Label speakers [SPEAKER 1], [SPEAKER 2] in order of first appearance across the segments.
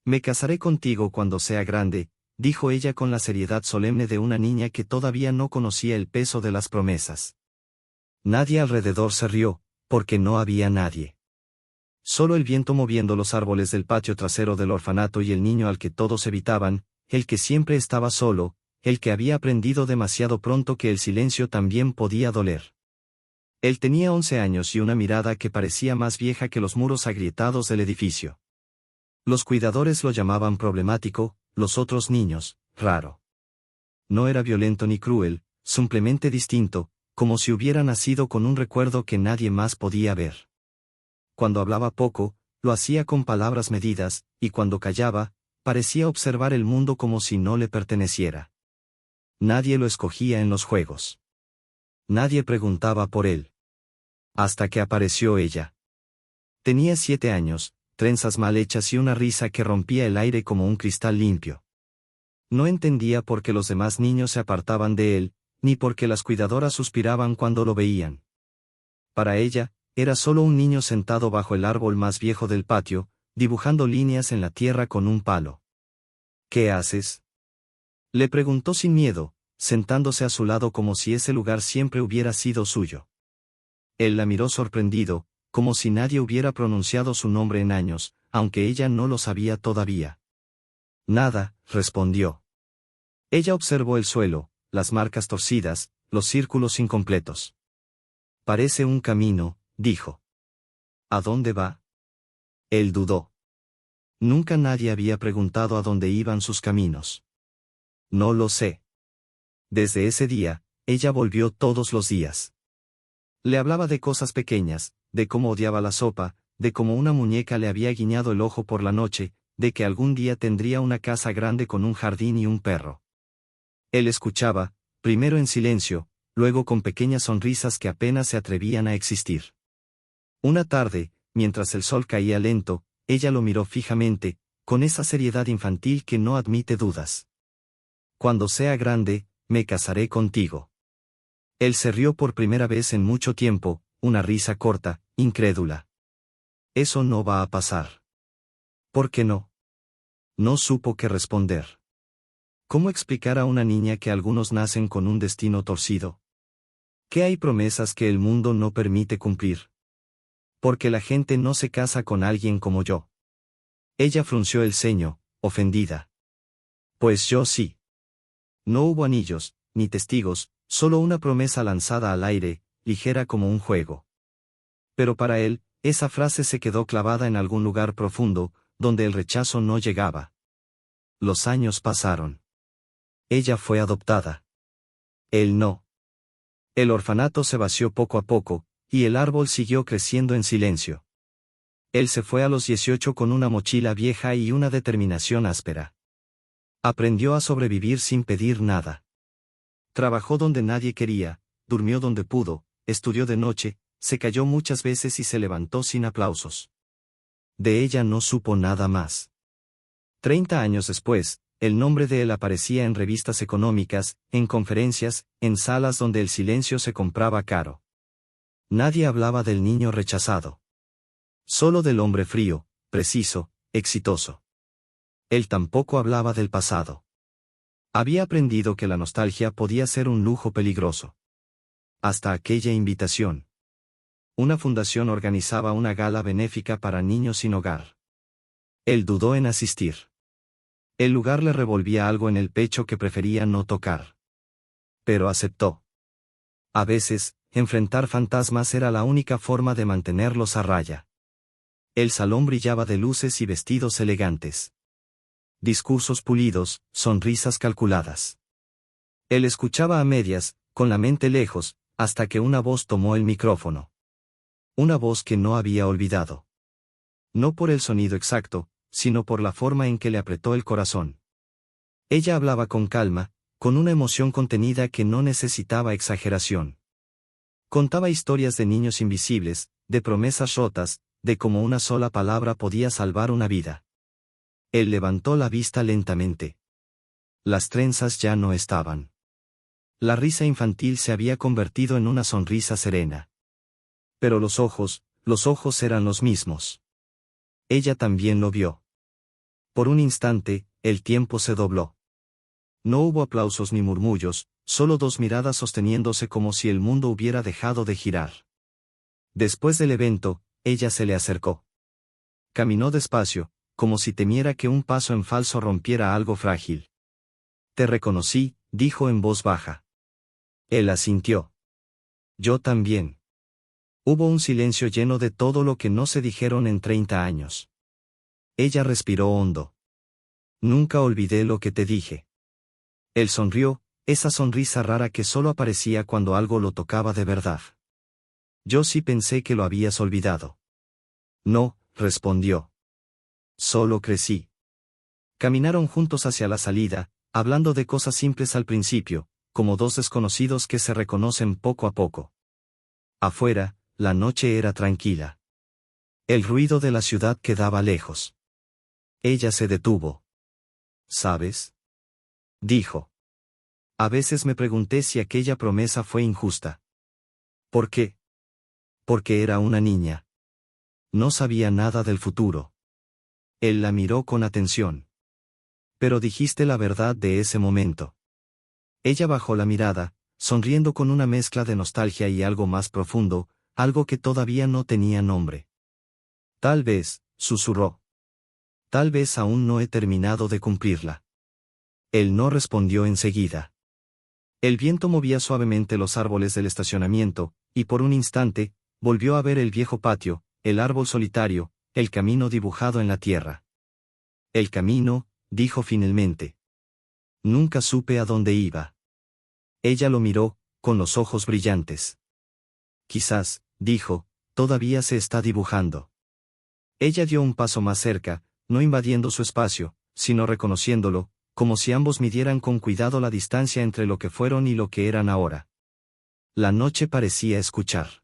[SPEAKER 1] Me casaré contigo cuando sea grande, dijo ella con la seriedad solemne de una niña que todavía no conocía el peso de las promesas. Nadie alrededor se rió, porque no había nadie. Solo el viento moviendo los árboles del patio trasero del orfanato y el niño al que todos evitaban, el que siempre estaba solo, el que había aprendido demasiado pronto que el silencio también podía doler. Él tenía 11 años y una mirada que parecía más vieja que los muros agrietados del edificio. Los cuidadores lo llamaban problemático, los otros niños, raro. No era violento ni cruel, simplemente distinto, como si hubiera nacido con un recuerdo que nadie más podía ver. Cuando hablaba poco, lo hacía con palabras medidas, y cuando callaba, parecía observar el mundo como si no le perteneciera. Nadie lo escogía en los juegos. Nadie preguntaba por él. Hasta que apareció ella. Tenía 7 años, trenzas mal hechas y una risa que rompía el aire como un cristal limpio. No entendía por qué los demás niños se apartaban de él, ni por qué las cuidadoras suspiraban cuando lo veían. Para ella, era solo un niño sentado bajo el árbol más viejo del patio, dibujando líneas en la tierra con un palo. ¿Qué haces?, le preguntó sin miedo, sentándose a su lado como si ese lugar siempre hubiera sido suyo. Él la miró sorprendido, como si nadie hubiera pronunciado su nombre en años, aunque ella no lo sabía todavía. Nada, respondió. Ella observó el suelo, las marcas torcidas, los círculos incompletos. Parece un camino, dijo. ¿A dónde va? Él dudó. Nunca nadie había preguntado a dónde iban sus caminos. No lo sé. Desde ese día, ella volvió todos los días. Le hablaba de cosas pequeñas, de cómo odiaba la sopa, de cómo una muñeca le había guiñado el ojo por la noche, de que algún día tendría una casa grande con un jardín y un perro. Él escuchaba, primero en silencio, luego con pequeñas sonrisas que apenas se atrevían a existir. Una tarde, mientras el sol caía lento, ella lo miró fijamente, con esa seriedad infantil que no admite dudas. Cuando sea grande, me casaré contigo. Él se rió por primera vez en mucho tiempo, una risa corta, incrédula. Eso no va a pasar. ¿Por qué no? No supo qué responder. ¿Cómo explicar a una niña que algunos nacen con un destino torcido? ¿Que hay promesas que el mundo no permite cumplir? Porque la gente no se casa con alguien como yo. Ella frunció el ceño, ofendida. Pues yo sí. No hubo anillos, ni testigos, solo una promesa lanzada al aire, ligera como un juego. Pero para él, esa frase se quedó clavada en algún lugar profundo, donde el rechazo no llegaba. Los años pasaron. Ella fue adoptada. Él no. El orfanato se vació poco a poco, y el árbol siguió creciendo en silencio. Él se fue a los 18 con una mochila vieja y una determinación áspera. Aprendió a sobrevivir sin pedir nada. Trabajó donde nadie quería, durmió donde pudo, estudió de noche, se cayó muchas veces y se levantó sin aplausos. De ella no supo nada más. 30 años después, el nombre de él aparecía en revistas económicas, en conferencias, en salas donde el silencio se compraba caro. Nadie hablaba del niño rechazado. Solo del hombre frío, preciso, exitoso. Él tampoco hablaba del pasado. Había aprendido que la nostalgia podía ser un lujo peligroso. Hasta aquella invitación. Una fundación organizaba una gala benéfica para niños sin hogar. Él dudó en asistir. El lugar le revolvía algo en el pecho que prefería no tocar. Pero aceptó. A veces, enfrentar fantasmas era la única forma de mantenerlos a raya. El salón brillaba de luces y vestidos elegantes. Discursos pulidos, sonrisas calculadas. Él escuchaba a medias, con la mente lejos, hasta que una voz tomó el micrófono. Una voz que no había olvidado. No por el sonido exacto, sino por la forma en que le apretó el corazón. Ella hablaba con calma, con una emoción contenida que no necesitaba exageración. Contaba historias de niños invisibles, de promesas rotas, de cómo una sola palabra podía salvar una vida. Él levantó la vista lentamente. Las trenzas ya no estaban. La risa infantil se había convertido en una sonrisa serena. Pero los ojos eran los mismos. Ella también lo vio. Por un instante, el tiempo se dobló. No hubo aplausos ni murmullos, solo dos miradas sosteniéndose como si el mundo hubiera dejado de girar. Después del evento, ella se le acercó. Caminó despacio, como si temiera que un paso en falso rompiera algo frágil. Te reconocí, dijo en voz baja. Él asintió. Yo también. Hubo un silencio lleno de todo lo que no se dijeron en 30 años. Ella respiró hondo. Nunca olvidé lo que te dije. Él sonrió, esa sonrisa rara que solo aparecía cuando algo lo tocaba de verdad. Yo sí pensé que lo habías olvidado. No, respondió. Solo crecí. Caminaron juntos hacia la salida, hablando de cosas simples al principio, como dos desconocidos que se reconocen poco a poco. Afuera, la noche era tranquila. El ruido de la ciudad quedaba lejos. Ella se detuvo. ¿Sabes? Dijo. A veces me pregunté si aquella promesa fue injusta. ¿Por qué? Porque era una niña. No sabía nada del futuro. Él la miró con atención. Pero dijiste la verdad de ese momento. Ella bajó la mirada, sonriendo con una mezcla de nostalgia y algo más profundo, algo que todavía no tenía nombre. Tal vez, susurró. Tal vez aún no he terminado de cumplirla. Él no respondió enseguida. El viento movía suavemente los árboles del estacionamiento, y por un instante, volvió a ver el viejo patio, el árbol solitario, el camino dibujado en la tierra. El camino, dijo finalmente. Nunca supe a dónde iba. Ella lo miró, con los ojos brillantes. Quizás, dijo, todavía se está dibujando. Ella dio un paso más cerca, no invadiendo su espacio, sino reconociéndolo, como si ambos midieran con cuidado la distancia entre lo que fueron y lo que eran ahora. La noche parecía escuchar.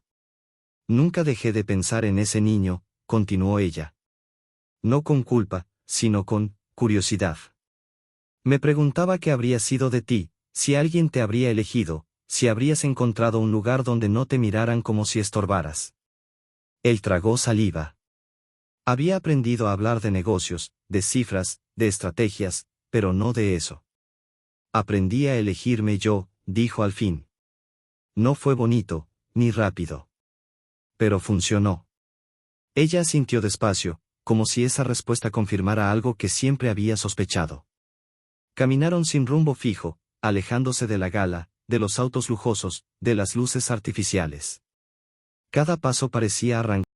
[SPEAKER 1] Nunca dejé de pensar en ese niño, continuó ella. No con culpa, sino con curiosidad. Me preguntaba qué habría sido de ti, si alguien te habría elegido, si habrías encontrado un lugar donde no te miraran como si estorbaras. Él tragó saliva. Había aprendido a hablar de negocios, de cifras, de estrategias, pero no de eso. Aprendí a elegirme yo, dijo al fin. No fue bonito, ni rápido. Pero funcionó. Ella asintió despacio, como si esa respuesta confirmara algo que siempre había sospechado. Caminaron sin rumbo fijo, alejándose de la gala, de los autos lujosos, de las luces artificiales. Cada paso parecía arrancar